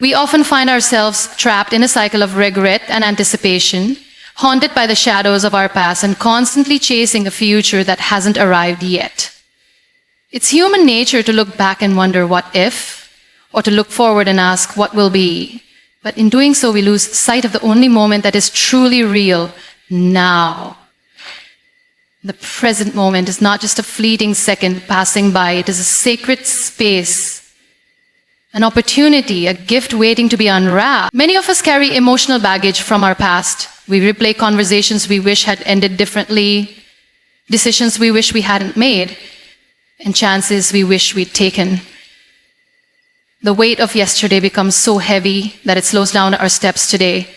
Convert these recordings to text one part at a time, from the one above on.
We often find ourselves trapped in a cycle of regret and anticipation, haunted by the shadows of our past and constantly chasing a future that hasn't arrived yet. It's human nature to look back and wonder what if, or to look forward and ask what will be. But in doing so, we lose sight of the only moment that is truly real, now. The present moment is not just a fleeting second passing by, it is a sacred space, an opportunity, a gift waiting to be unwrapped. Many of us carry emotional baggage from our past. We replay conversations we wish had ended differently, decisions we wish we hadn't made, and chances we wish we'd taken. The weight of yesterday becomes so heavy that it slows down our steps today.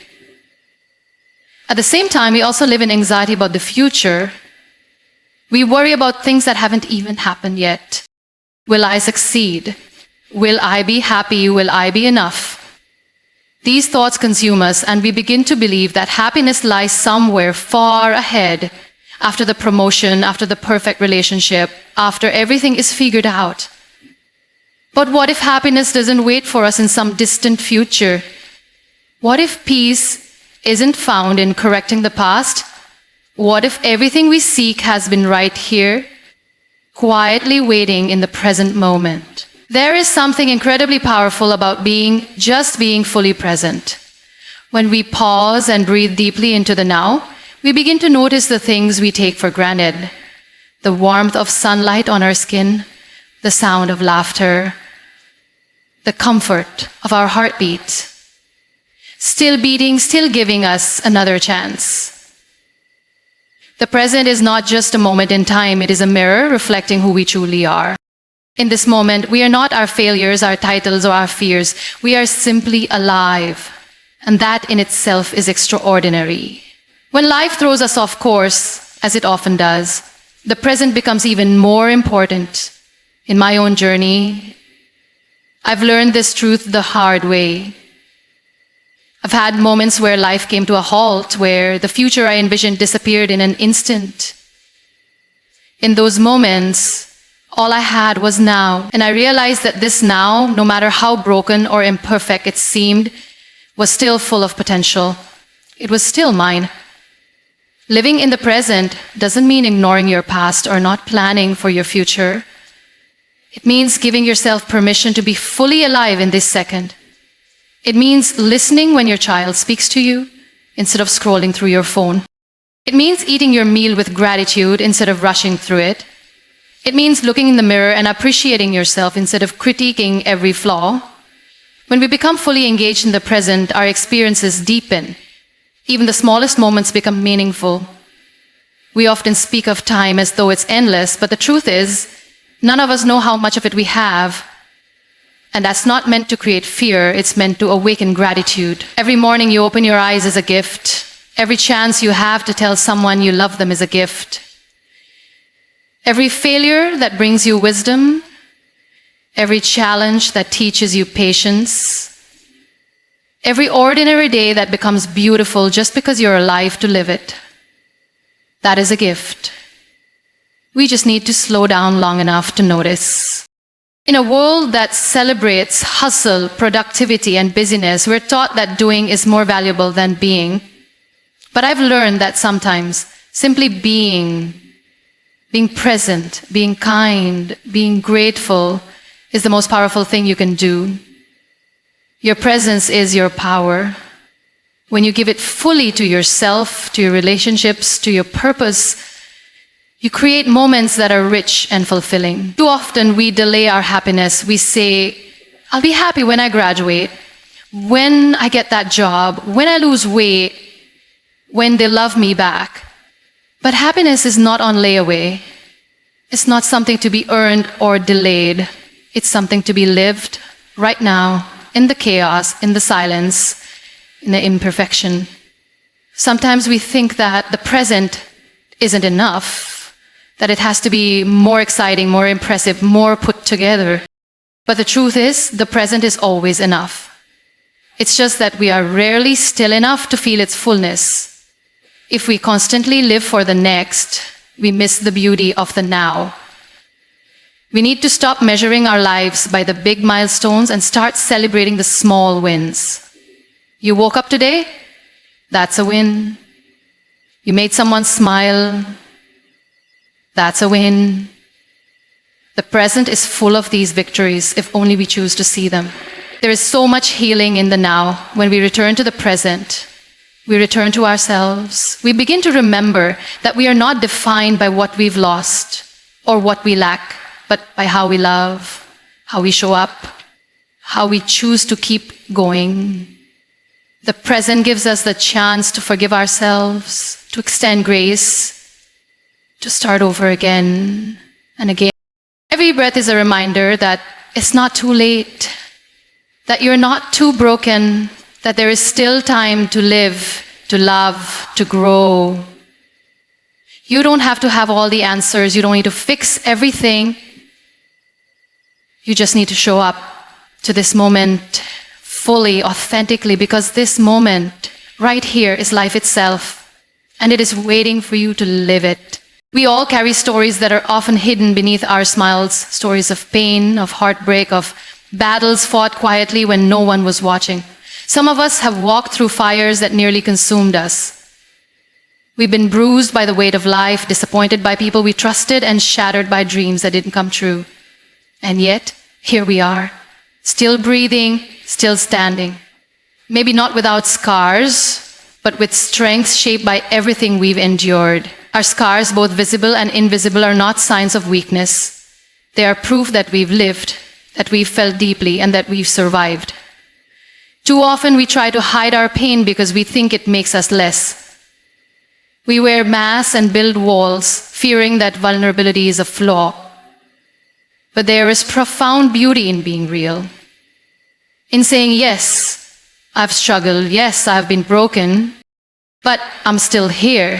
At the same time, we also live in anxiety about the future. We worry about things that haven't even happened yet. Will I succeed? Will I be happy? Will I be enough? These thoughts consume us, and we begin to believe that happiness lies somewhere far ahead, after the promotion, after the perfect relationship, after everything is figured out. But what if happiness doesn't wait for us in some distant future? What if peace isn't found in correcting the past? What if everything we seek has been right here, quietly waiting in the present moment? There is something incredibly powerful about just being fully present. When we pause and breathe deeply into the now, we begin to notice the things we take for granted. The warmth of sunlight on our skin, the sound of laughter, the comfort of our heartbeat. Still beating, still giving us another chance. The present is not just a moment in time, it is a mirror reflecting who we truly are. In this moment, we are not our failures, our titles, or our fears. We are simply alive. And that in itself is extraordinary. When life throws us off course, as it often does, the present becomes even more important. In my own journey, I've learned this truth the hard way. I've had moments where life came to a halt, where the future I envisioned disappeared in an instant. In those moments, all I had was now, and I realized that this now, no matter how broken or imperfect it seemed, was still full of potential. It was still mine. Living in the present doesn't mean ignoring your past or not planning for your future. It means giving yourself permission to be fully alive in this second. It means listening when your child speaks to you instead of scrolling through your phone. It means eating your meal with gratitude instead of rushing through it. It means looking in the mirror and appreciating yourself instead of critiquing every flaw. When we become fully engaged in the present, our experiences deepen. Even the smallest moments become meaningful. We often speak of time as though it's endless, but the truth is, none of us know how much of it we have. And that's not meant to create fear, it's meant to awaken gratitude. Every morning you open your eyes is a gift. Every chance you have to tell someone you love them is a gift. Every failure that brings you wisdom, every challenge that teaches you patience, every ordinary day that becomes beautiful just because you're alive to live it, that is a gift. We just need to slow down long enough to notice. In a world that celebrates hustle, productivity, and busyness, we're taught that doing is more valuable than being. But I've learned that sometimes simply being present, being kind, being grateful is the most powerful thing you can do. Your presence is your power. When you give it fully to yourself, to your relationships, to your purpose, you create moments that are rich and fulfilling. Too often we delay our happiness. We say, I'll be happy when I graduate, when I get that job, when I lose weight, when they love me back. But happiness is not on layaway. It's not something to be earned or delayed. It's something to be lived right now, in the chaos, in the silence, in the imperfection. Sometimes we think that the present isn't enough, that it has to be more exciting, more impressive, more put together. But the truth is, the present is always enough. It's just that we are rarely still enough to feel its fullness. If we constantly live for the next, we miss the beauty of the now. We need to stop measuring our lives by the big milestones and start celebrating the small wins. You woke up today? That's a win. You made someone smile? That's a win. The present is full of these victories if only we choose to see them. There is so much healing in the now. When we return to the present, we return to ourselves. We begin to remember that we are not defined by what we've lost or what we lack, but by how we love, how we show up, how we choose to keep going. The present gives us the chance to forgive ourselves, to extend grace, to start over again and again. Every breath is a reminder that it's not too late, that you're not too broken, that there is still time to live, to love, to grow. You don't have to have all the answers. You don't need to fix everything. You just need to show up to this moment fully, authentically, because this moment right here is life itself, and it is waiting for you to live it. We all carry stories that are often hidden beneath our smiles, stories of pain, of heartbreak, of battles fought quietly when no one was watching. Some of us have walked through fires that nearly consumed us. We've been bruised by the weight of life, disappointed by people we trusted, and shattered by dreams that didn't come true. And yet, here we are, still breathing, still standing. Maybe not without scars, but with strength shaped by everything we've endured. Our scars, both visible and invisible, are not signs of weakness. They are proof that we've lived, that we've felt deeply, and that we've survived. Too often we try to hide our pain because we think it makes us less. We wear masks and build walls, fearing that vulnerability is a flaw. But there is profound beauty in being real. In saying, yes, I've struggled, yes, I've been broken, but I'm still here.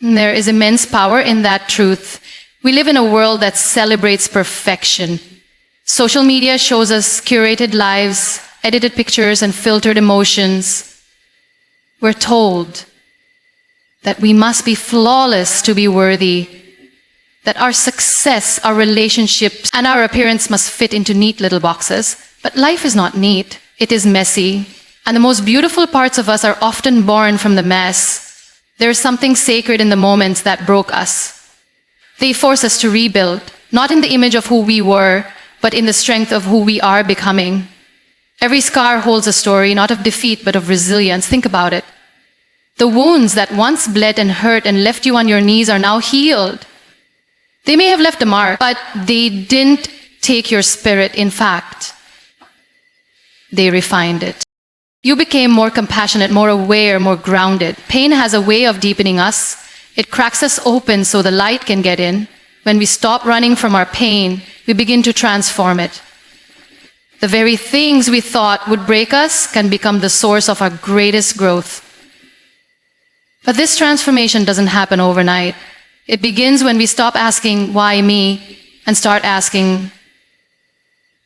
And there is immense power in that truth. We live in a world that celebrates perfection. Social media shows us curated lives, edited pictures, and filtered emotions. We're told that we must be flawless to be worthy, that our success, our relationships, and our appearance must fit into neat little boxes. But life is not neat. It is messy. And the most beautiful parts of us are often born from the mess. There is something sacred in the moments that broke us. They force us to rebuild, not in the image of who we were, but in the strength of who we are becoming. Every scar holds a story, not of defeat, but of resilience. Think about it. The wounds that once bled and hurt and left you on your knees are now healed. They may have left a mark, but they didn't take your spirit. In fact, they refined it. You became more compassionate, more aware, more grounded. Pain has a way of deepening us. It cracks us open so the light can get in. When we stop running from our pain, we begin to transform it. The very things we thought would break us can become the source of our greatest growth. But this transformation doesn't happen overnight. It begins when we stop asking, why me, and start asking,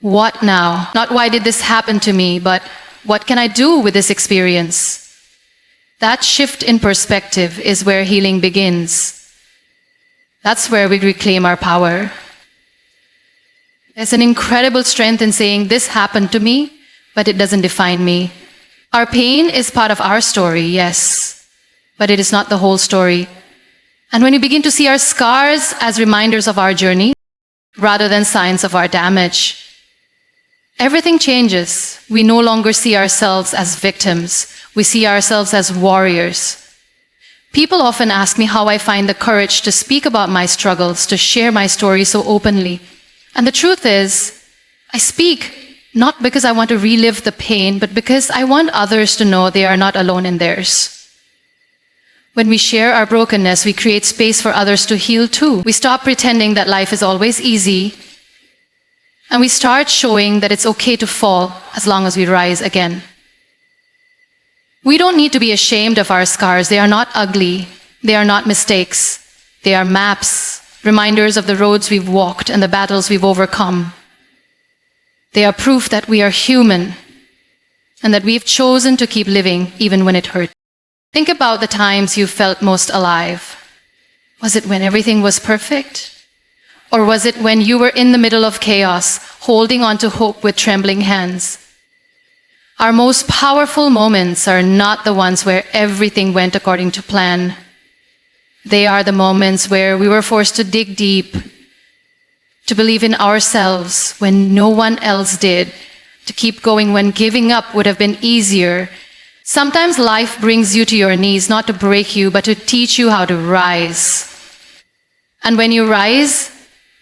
what now? Not why did this happen to me, but what can I do with this experience? That shift in perspective is where healing begins. That's where we reclaim our power. There's an incredible strength in saying, this happened to me, but it doesn't define me. Our pain is part of our story, yes, but it is not the whole story. And when we begin to see our scars as reminders of our journey, rather than signs of our damage, everything changes. We no longer see ourselves as victims. We see ourselves as warriors. People often ask me how I find the courage to speak about my struggles, to share my story so openly. And the truth is, I speak not because I want to relive the pain, but because I want others to know they are not alone in theirs. When we share our brokenness, we create space for others to heal too. We stop pretending that life is always easy, and we start showing that it's okay to fall as long as we rise again. We don't need to be ashamed of our scars. They are not ugly. They are not mistakes. They are maps, reminders of the roads we've walked and the battles we've overcome. They are proof that we are human and that we've chosen to keep living even when it hurt. Think about the times you felt most alive. Was it when everything was perfect? Or was it when you were in the middle of chaos, holding on to hope with trembling hands? Our most powerful moments are not the ones where everything went according to plan. They are the moments where we were forced to dig deep, to believe in ourselves when no one else did, to keep going when giving up would have been easier. Sometimes life brings you to your knees, not to break you, but to teach you how to rise. And when you rise,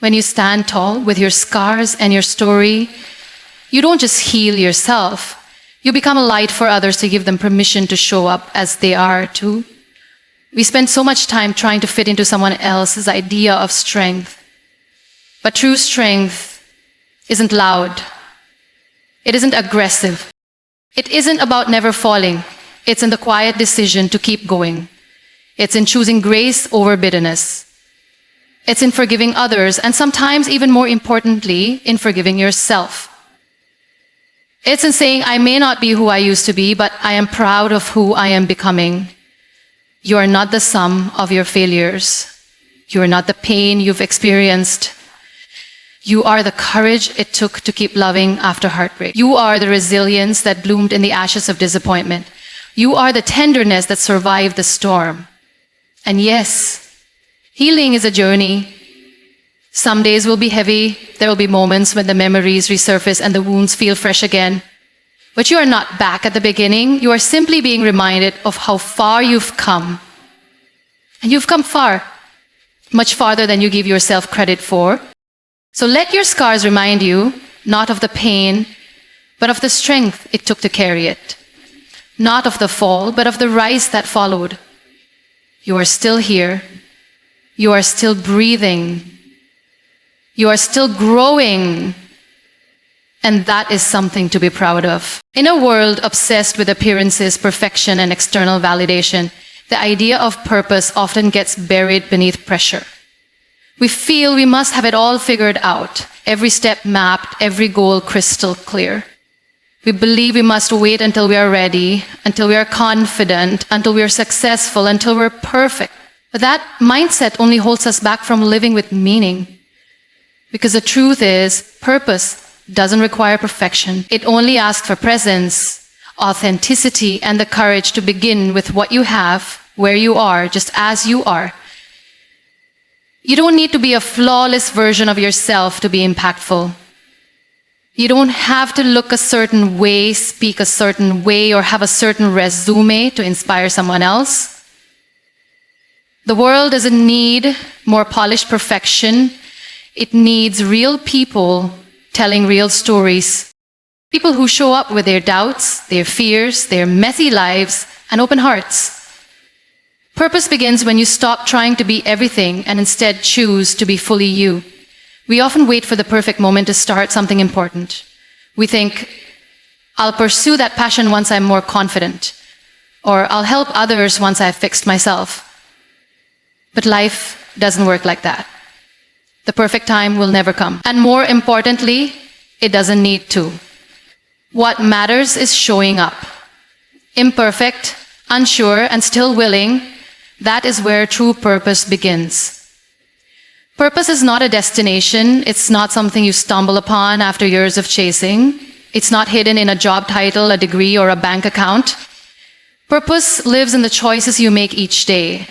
when you stand tall with your scars and your story, you don't just heal yourself. You become a light for others to give them permission to show up as they are too. We spend so much time trying to fit into someone else's idea of strength. But true strength isn't loud. It isn't aggressive. It isn't about never falling. It's in the quiet decision to keep going. It's in choosing grace over bitterness. It's in forgiving others, and sometimes, even more importantly, in forgiving yourself. It's in saying, I may not be who I used to be, but I am proud of who I am becoming. You are not the sum of your failures. You are not the pain you've experienced. You are the courage it took to keep loving after heartbreak. You are the resilience that bloomed in the ashes of disappointment. You are the tenderness that survived the storm. And yes, healing is a journey. Some days will be heavy. There will be moments when the memories resurface and the wounds feel fresh again. But you are not back at the beginning. You are simply being reminded of how far you've come. And you've come far, much farther than you give yourself credit for. So let your scars remind you, not of the pain, but of the strength it took to carry it. Not of the fall, but of the rise that followed. You are still here. You are still breathing. You are still growing. And that is something to be proud of. In a world obsessed with appearances, perfection, and external validation, the idea of purpose often gets buried beneath pressure. We feel we must have it all figured out, every step mapped, every goal crystal clear. We believe we must wait until we are ready, until we are confident, until we are successful, until we're perfect. But that mindset only holds us back from living with meaning. Because the truth is, purpose doesn't require perfection. It only asks for presence, authenticity, and the courage to begin with what you have, where you are, just as you are. You don't need to be a flawless version of yourself to be impactful. You don't have to look a certain way, speak a certain way, or have a certain resume to inspire someone else. The world doesn't need more polished perfection. It needs real people telling real stories. People who show up with their doubts, their fears, their messy lives, and open hearts. Purpose begins when you stop trying to be everything and instead choose to be fully you. We often wait for the perfect moment to start something important. We think, I'll pursue that passion once I'm more confident, or I'll help others once I've fixed myself. But life doesn't work like that. The perfect time will never come. And more importantly, it doesn't need to. What matters is showing up. Imperfect, unsure, and still willing. That is where true purpose begins. Purpose is not a destination. It's not something you stumble upon after years of chasing. It's not hidden in a job title, a degree, or a bank account. Purpose lives in the choices you make each day.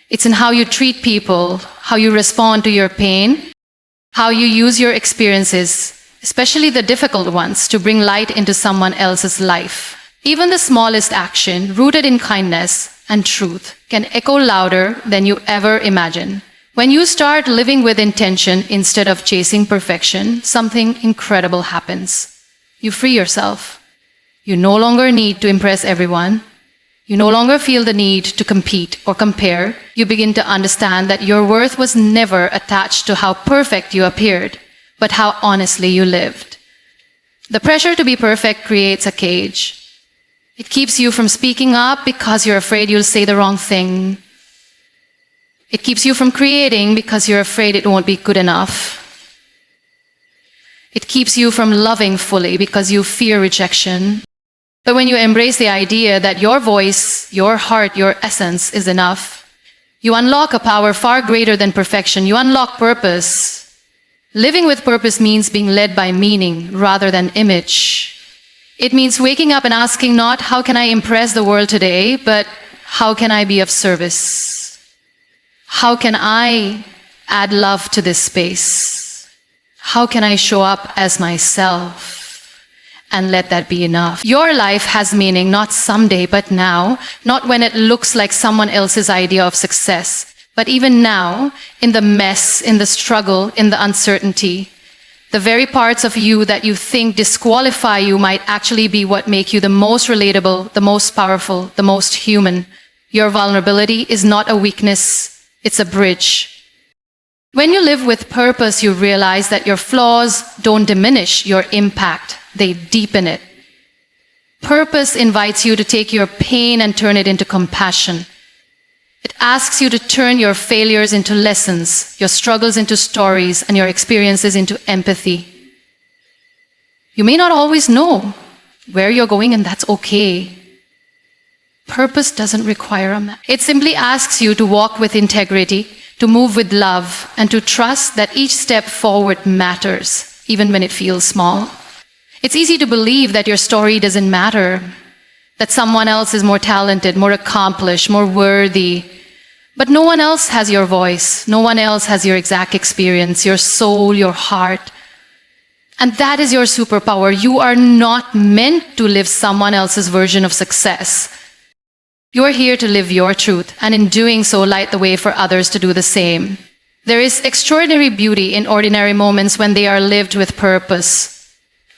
It's in how you treat people, how you respond to your pain, how you use your experiences, especially the difficult ones, to bring light into someone else's life. Even the smallest action, rooted in kindness and truth, can echo louder than you ever imagine. When you start living with intention instead of chasing perfection, something incredible happens. You free yourself. You no longer need to impress everyone. You no longer feel the need to compete or compare. You begin to understand that your worth was never attached to how perfect you appeared, but how honestly you lived. The pressure to be perfect creates a cage. It keeps you from speaking up because you're afraid you'll say the wrong thing. It keeps you from creating because you're afraid it won't be good enough. It keeps you from loving fully because you fear rejection. But when you embrace the idea that your voice, your heart, your essence is enough, You unlock a power far greater than perfection. You unlock purpose. Living with purpose means being led by meaning rather than image. It means waking up and asking not, how can I impress the world today, but how can I be of service? How can I add love to this space? How can I show up as myself? And let that be enough. Your life has meaning not someday, but now, not when it looks like someone else's idea of success, but even now, in the mess, in the struggle, in the uncertainty. The very parts of you that you think disqualify you might actually be what make you the most relatable, the most powerful, the most human. Your vulnerability is not a weakness, it's a bridge. When you live with purpose, you realize that your flaws don't diminish your impact, they deepen it. Purpose invites you to take your pain and turn it into compassion. It asks you to turn your failures into lessons, your struggles into stories, and your experiences into empathy. You may not always know where you're going, and that's okay. Purpose doesn't require a map. It simply asks you to walk with integrity, to move with love, and to trust that each step forward matters, even when it feels small. It's easy to believe that your story doesn't matter, that someone else is more talented, more accomplished, more worthy. But no one else has your voice. No one else has your exact experience, your soul, your heart. And that is your superpower. You are not meant to live someone else's version of success. You are here to live your truth, and in doing so, light the way for others to do the same. There is extraordinary beauty in ordinary moments when they are lived with purpose.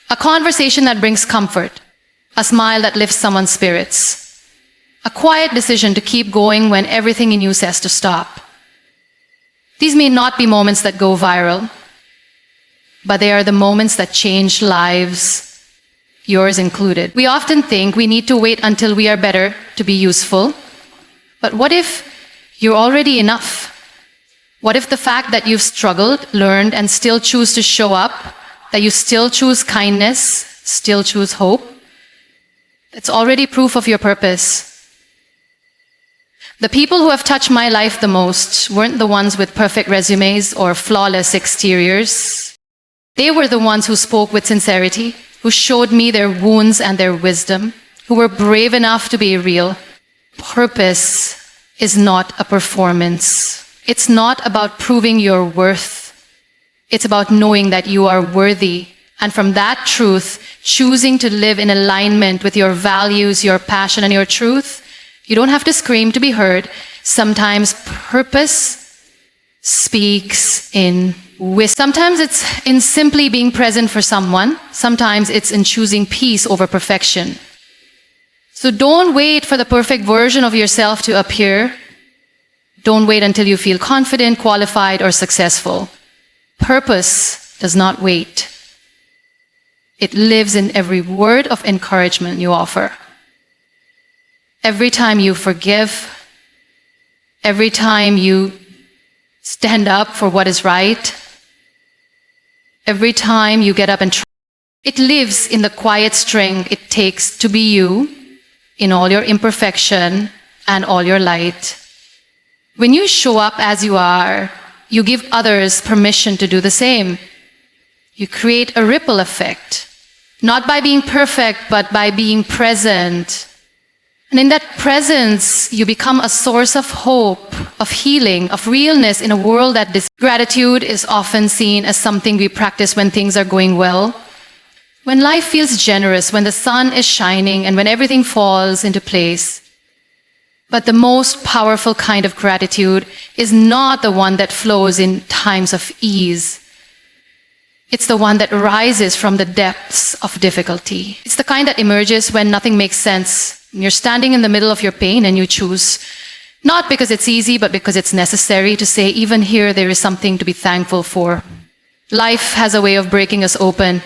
A conversation that brings comfort, a smile that lifts someone's spirits, a quiet decision to keep going when everything in you says to stop. These may not be moments that go viral, but they are the moments that change lives, yours included. We often think we need to wait until we are better to be useful. But what if you're already enough? What if the fact that you've struggled, learned, and still choose to show up, that you still choose kindness, still choose hope, it's already proof of your purpose. The people who have touched my life the most weren't the ones with perfect resumes or flawless exteriors. They were the ones who spoke with sincerity, who showed me their wounds and their wisdom, who were brave enough to be real. Purpose is not a performance. It's not about proving your worth. It's about knowing that you are worthy. And from that truth, choosing to live in alignment with your values, your passion, and your truth. You don't have to scream to be heard. Sometimes purpose speaks in wisdom. Sometimes it's in simply being present for someone. Sometimes it's in choosing peace over perfection. So don't wait for the perfect version of yourself to appear. Don't wait until you feel confident, qualified, or successful. Purpose does not wait. It lives in every word of encouragement you offer. Every time you forgive, every time you stand up for what is right, every time you get up and try. It lives in the quiet strength it takes to be you, in all your imperfection and all your light. When you show up as you are, you give others permission to do the same. You create a ripple effect, not by being perfect, but by being present. And in that presence, you become a source of hope, of healing, of realness in a world that gratitude is often seen as something we practice when things are going well. When life feels generous, when the sun is shining, and when everything falls into place. But the most powerful kind of gratitude is not the one that flows in times of ease. It's the one that rises from the depths of difficulty. It's the kind that emerges when nothing makes sense. You're standing in the middle of your pain and you choose, not because it's easy, but because it's necessary to say, even here, there is something to be thankful for. Life has a way of breaking us open.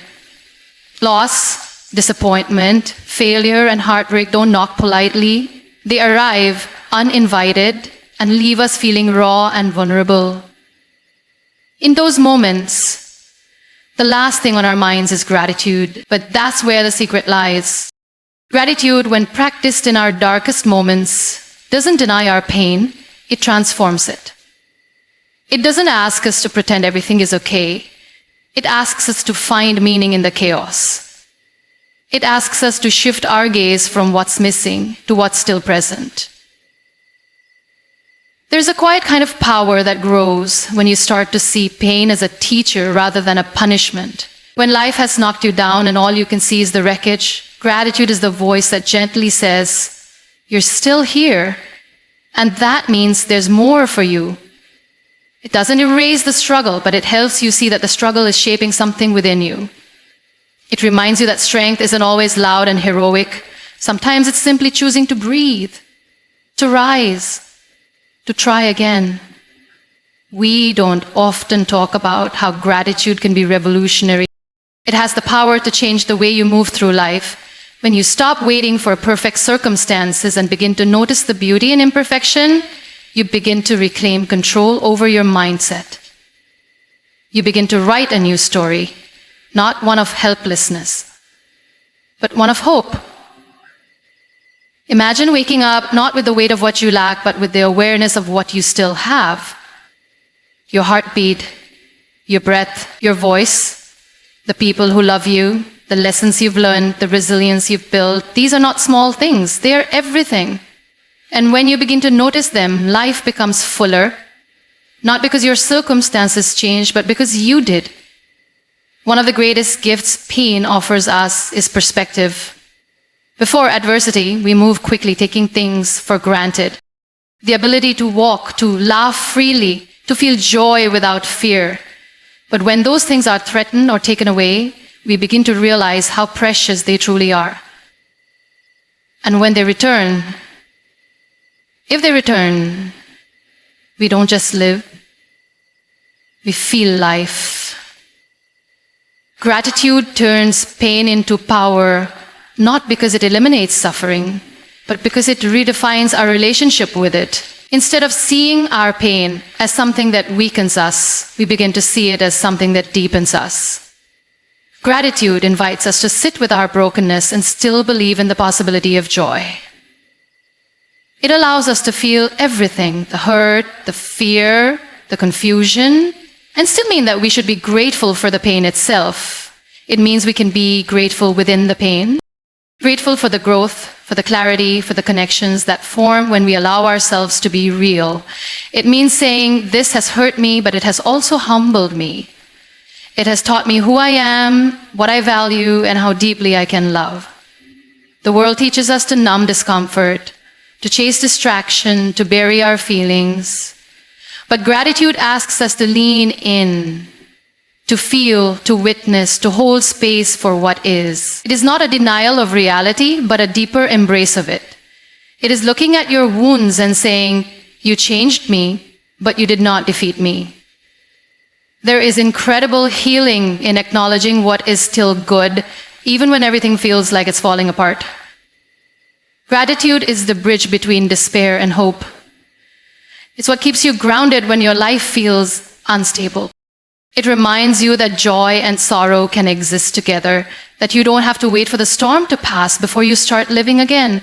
Loss, disappointment, failure, and heartbreak don't knock politely. They arrive uninvited and leave us feeling raw and vulnerable. In those moments, the last thing on our minds is gratitude, but that's where the secret lies. Gratitude, when practiced in our darkest moments, doesn't deny our pain. it transforms it. It doesn't ask us to pretend everything is okay. It asks us to find meaning in the chaos. It asks us to shift our gaze from what's missing to what's still present. There's a quiet kind of power that grows when you start to see pain as a teacher rather than a punishment. When life has knocked you down and all you can see is the wreckage, gratitude is the voice that gently says, "You're still here, and that means there's more for you." It doesn't erase the struggle, but it helps you see that the struggle is shaping something within you. It reminds you that strength isn't always loud and heroic. Sometimes it's simply choosing to breathe, to rise, to try again. We don't often talk about how gratitude can be revolutionary. It has the power to change the way you move through life. When you stop waiting for perfect circumstances and begin to notice the beauty in imperfection, you begin to reclaim control over your mindset. You begin to write a new story, not one of helplessness, but one of hope. Imagine waking up not with the weight of what you lack, but with the awareness of what you still have. Your heartbeat, your breath, your voice, the people who love you, the lessons you've learned, the resilience you've built. These are not small things. They are everything. And when you begin to notice them, life becomes fuller, not because your circumstances changed, but because you did. One of the greatest gifts pain offers us is perspective. Before adversity, we move quickly, taking things for granted. The ability to walk, to laugh freely, to feel joy without fear. But when those things are threatened or taken away, we begin to realize how precious they truly are. And when they return, if they return, we don't just live, we feel life. Gratitude turns pain into power, not because it eliminates suffering, but because it redefines our relationship with it. Instead of seeing our pain as something that weakens us, we begin to see it as something that deepens us. Gratitude invites us to sit with our brokenness and still believe in the possibility of joy. It allows us to feel everything, the hurt, the fear, the confusion, and still mean that we should be grateful for the pain itself. It means we can be grateful within the pain, grateful for the growth, for the clarity, for the connections that form when we allow ourselves to be real. It means saying, "This has hurt me, but it has also humbled me. It has taught me who I am, what I value, and how deeply I can love." The world teaches us to numb discomfort, to chase distraction, to bury our feelings. But gratitude asks us to lean in, to feel, to witness, to hold space for what is. It is not a denial of reality, but a deeper embrace of it. It is looking at your wounds and saying, "You changed me, but you did not defeat me." There is incredible healing in acknowledging what is still good, even when everything feels like it's falling apart. Gratitude is the bridge between despair and hope. It's what keeps you grounded when your life feels unstable. It reminds you that joy and sorrow can exist together, that you don't have to wait for the storm to pass before you start living again.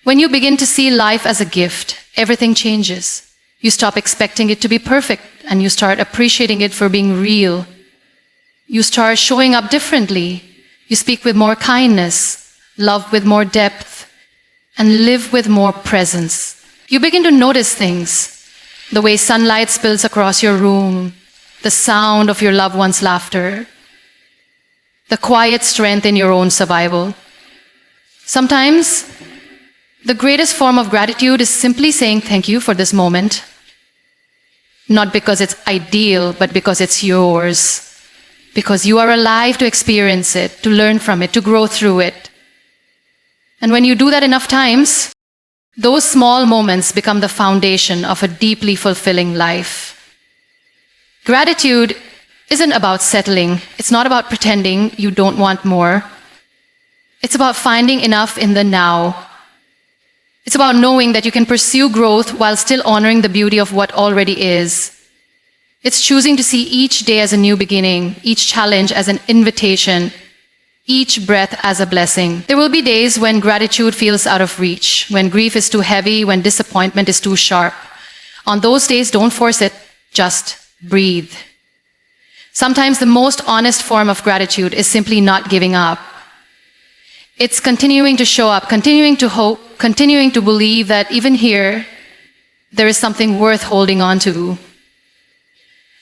When you begin to see life as a gift, everything changes. You stop expecting it to be perfect, and you start appreciating it for being real. You start showing up differently. You speak with more kindness, love with more depth, and live with more presence. You begin to notice things. The way sunlight spills across your room, the sound of your loved one's laughter, the quiet strength in your own survival. Sometimes, the greatest form of gratitude is simply saying thank you for this moment. Not because it's ideal, but because it's yours. Because you are alive to experience it, to learn from it, to grow through it. And when you do that enough times, those small moments become the foundation of a deeply fulfilling life. Gratitude isn't about settling. It's not about pretending you don't want more. It's about finding enough in the now. It's about knowing that you can pursue growth while still honoring the beauty of what already is. It's choosing to see each day as a new beginning, each challenge as an invitation, each breath as a blessing. There will be days when gratitude feels out of reach, when grief is too heavy, when disappointment is too sharp. On those days, don't force it, just breathe. Sometimes the most honest form of gratitude is simply not giving up. It's continuing to show up, continuing to hope, continuing to believe that even here, there is something worth holding on to.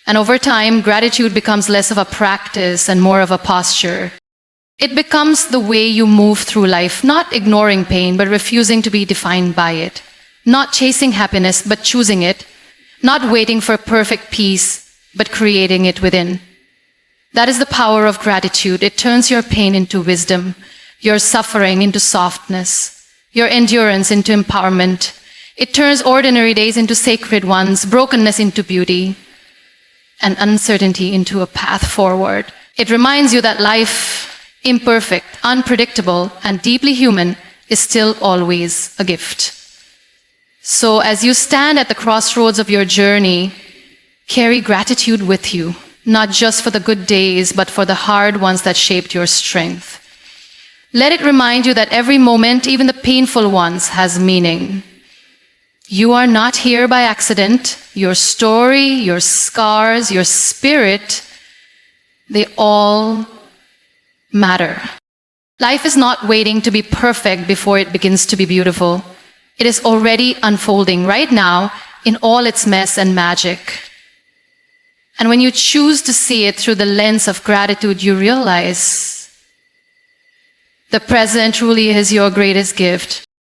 And over time, gratitude becomes less of a practice and more of a posture. It becomes the way you move through life, not ignoring pain, but refusing to be defined by it. Not chasing happiness, but choosing it. Not waiting for perfect peace, but creating it within. That is the power of gratitude. It turns your pain into wisdom, your suffering into softness, your endurance into empowerment. It turns ordinary days into sacred ones, brokenness into beauty, and uncertainty into a path forward. It reminds you that life, imperfect, unpredictable, and deeply human, is still always a gift. So as you stand at the crossroads of your journey, carry gratitude with you, not just for the good days, but for the hard ones that shaped your strength. Let it remind you that every moment, even the painful ones, has meaning. You are not here by accident. Your story, your scars, your spirit, they all matter. Life is not waiting to be perfect before it begins to be beautiful. It is already unfolding right now in all its mess and magic. And when you choose to see it through the lens of gratitude, you realize the present truly is your greatest gift.